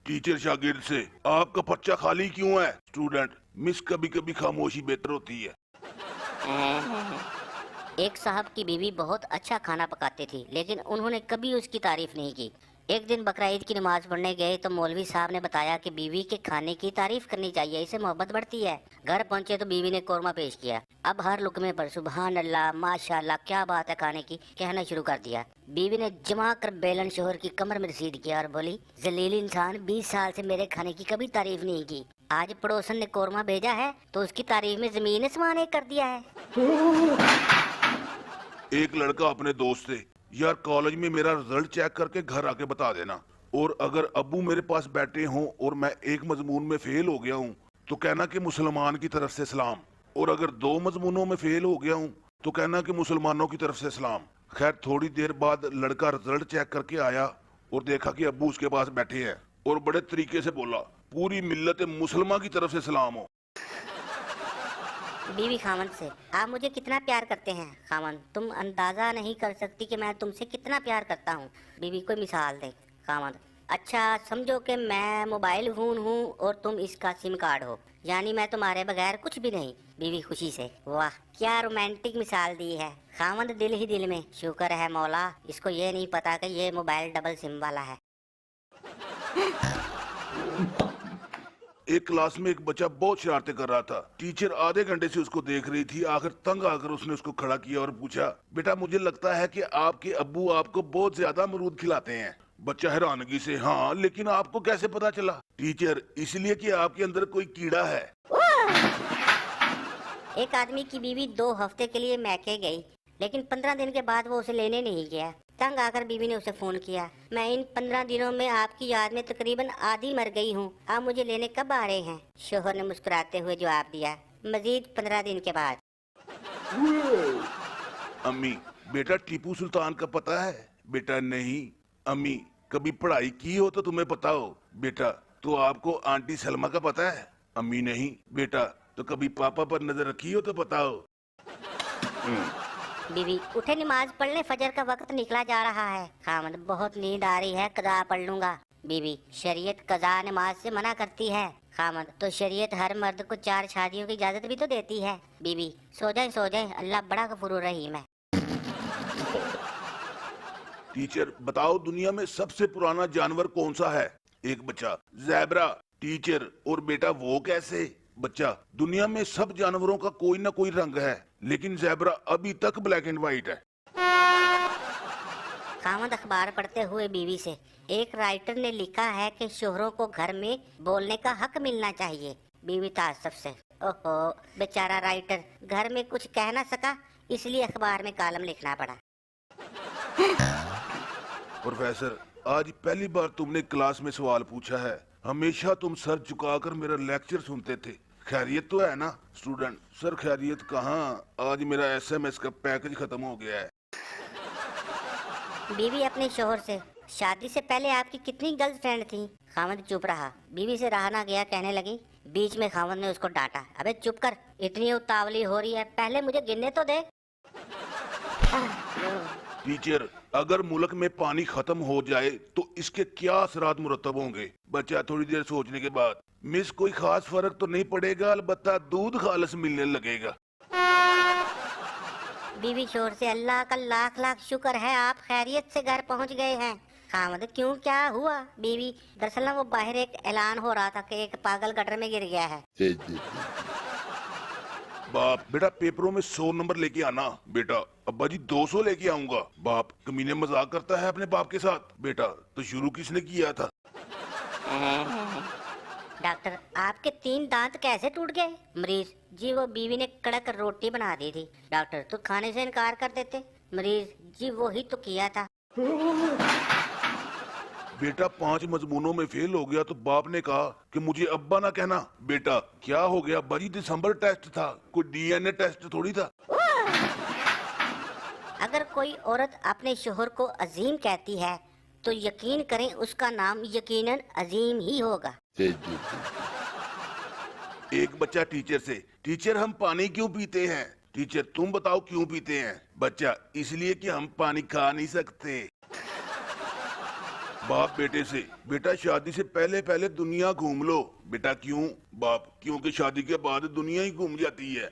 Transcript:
Teacher शागिर्द से, आपका पर्चा खाली क्यों है? स्टूडेंट, मिस कभी कभी खामोशी बेहतर होती है। एक साहब की बीवी बहुत अच्छा खाना पकाती थी, लेकिन उन्होंने कभी उसकी तारीफ नहीं की। एक दिन बकरा ईद की नमाज पढ़ने गए तो मौलवी साहब ने बताया कि बीवी के खाने की तारीफ करनी चाहिए, इससे मोहब्बत बढ़ती है। घर पहुंचे तो बीवी ने कोरमा पेश किया। अब हर लुकमे पर सुबहान अल्लाह, माशाअल्लाह, क्या बात है खाने की कहना शुरू कर दिया। बीवी ने जमा कर बेलन शोहर की कमर में रसीद किया और बोली, जलील इंसान, 20 साल से मेरे खाने की कभी तारीफ नहीं की, आज पड़ोसन ने कोरमा भेजा है तो उसकी तारीफ में जमीन आसमान एक कर दिया है। एक लड़का अपने दोस्त से, यार कॉलेज में मेरा रिजल्ट चेक करके घर आके बता देना, और अगर अब्बू मेरे पास बैठे हों और मैं एक मजमून में फेल हो गया हूँ तो कहना कि मुसलमान की तरफ से सलाम, और अगर 2 मजमूनों में फेल हो गया हूँ तो कहना कि मुसलमानों की तरफ से सलाम। खैर थोड़ी देर बाद लड़का रिजल्ट चेक करके आया और देखा कि अब्बू उसके पास बैठे हैं और बड़े तरीके से बोला, पूरी मिल्लत मुसलमान की तरफ से सलाम हो। बीवी खामन से, आप मुझे कितना प्यार करते हैं खामन, तुम अंदाजा नहीं कर सकती कि मैं तुमसे कितना प्यार करता हूँ। बीवी कोई मिसाल दे। खामन, अच्छा समझो कि मैं मोबाइल फोन हूँ और तुम इसका सिम कार्ड हो, यानी मैं तुम्हारे बगैर कुछ भी नहीं। बीवी खुशी से, वाह क्या रोमांटिक मिसाल दी है। खामन दिल ही दिल में, शुक्र है मौला, इसको ये नहीं पता कि ये मोबाइल डबल सिम वाला है। एक क्लास में एक बच्चा बहुत शरारतें कर रहा था। टीचर आधे घंटे से उसको देख रही थी। आखिर तंग आकर उसने उसको खड़ा किया और पूछा, बेटा मुझे लगता है कि आपके अब्बू आपको बहुत ज्यादा अमरूद खिलाते हैं। बच्चा हैरानगी से, हाँ लेकिन आपको कैसे पता चला? टीचर, इसलिए कि आपके अंदर कोई कीड़ा है। एक आदमी की बीवी 2 हफ्ते के लिए मैके गई, लेकिन 15 दिन के बाद वो उसे लेने नहीं गया। तंग आकर बीवी ने उसे फोन किया, मैं इन 15 दिनों में आपकी याद में तकरीबन आधी मर गई हूँ, आप मुझे लेने कब आ रहे हैं? शोहर ने मुस्कुराते हुए जवाब दिया, मजीद 15 दिन के बाद। अम्मी, बेटा टीपू सुल्तान का पता है? बेटा नहीं। अम्मी, कभी पढ़ाई की हो तो तुम्हें पता हो। बेटा, तो आपको आंटी सलमा का पता है? अम्मी नहीं। बेटा, तो कभी पापा पर नजर रखी हो तो पता हो। बीवी, उठे नमाज पढ़ ले, फजर का वक्त निकला जा रहा है। खामद, बहुत नींद आ रही है, कज़ा पढ़ लूंगा। बीवी, शरीयत कज़ा नमाज से मना करती है। खामद, तो शरीयत हर मर्द को 4 शादियों की इजाजत भी तो देती है। बीवी, सो जाए, अल्लाह बड़ा गफूर रहीम है। टीचर, बताओ दुनिया में सबसे पुराना जानवर कौन सा है? एक बच्चा, ज़ेब्रा। टीचर, और बेटा वो कैसे? बच्चा, दुनिया में सब जानवरों का कोई ना कोई रंग है, लेकिन ज़ेब्रा अभी तक ब्लैक एंड व्हाइट है। खामद अखबार पढ़ते हुए बीवी से, एक राइटर ने लिखा है कि शोहरों को घर में बोलने का हक मिलना चाहिए। बीवी ताज्जुब से, ओहो बेचारा राइटर घर में कुछ कह ना सका, इसलिए अखबार में कॉलम लिखना पड़ा। प्रोफेसर, आज पहली बार तुमने क्लास में सवाल पूछा है। हमेशा तुम सर झुकाकर मेरा लेक्चर सुनते थे। खैरियत तो है ना? स्टूडेंट, सर खैरियत कहाँ, आज मेरा एसएमएस का पैकेज खत्म हो गया है। बीवी अपने शोहर से, शादी से पहले आपकी कितनी गर्लफ्रेंड थी? खामद चुप रहा। बीवी से रहा ना गया, कहने लगी। बीच में खामद ने उसको डांटा, अबे चुप कर, इतनी उतावली हो रही है, पहले मुझे गिनने तो दे। टीचर, अगर मुल्क में पानी खत्म हो जाए तो इसके क्या असरात मुरतब होंगे? बच्चा थोड़ी देर सोचने के बाद, मिस कोई खास फर्क तो नहीं पड़ेगा, अलबत्ता दूध खालस मिलने लगेगा। बीवी शोर से, अल्लाह का लाख लाख शुक्र है आप खैरियत से घर पहुंच गए हैं। खामद, क्यों क्या हुआ? बीवी, दरअसल वो बाहर एक ऐलान हो रहा था कि एक पागल गटर में गिर गया है। बाप, बेटा पेपरों में 100 नंबर लेके आना। बेटा, अब्बा जी 200 लेके आऊंगा। बाप, कमीने मजाक करता है अपने बाप के साथ। बेटा, तो शुरू किसने किया था? डॉक्टर, आपके 3 दांत कैसे टूट गए? मरीज, जी वो बीवी ने कड़क रोटी बना दी थी। डॉक्टर, तो खाने से इनकार कर देते। मरीज, जी वो ही तो किया था। बेटा 5 मजमूनों में फेल हो गया तो बाप ने कहा कि मुझे अब्बा ना कहना। बेटा क्या हो गया? बड़ी दिसंबर टेस्ट था, कोई डीएनए टेस्ट थोड़ी था। अगर कोई औरत अपने शोहर को अजीम कहती है तो यकीन करें उसका नाम यकीनन अजीम ही होगा। एक बच्चा टीचर से, टीचर हम पानी क्यों पीते हैं? टीचर, तुम बताओ क्यों पीते हैं? बच्चा, इसलिए कि हम पानी खा नहीं सकते। बाप बेटे से, बेटा शादी से पहले पहले दुनिया घूम लो। बेटा क्यों? बाप, क्योंकि शादी के बाद दुनिया ही घूम जाती है।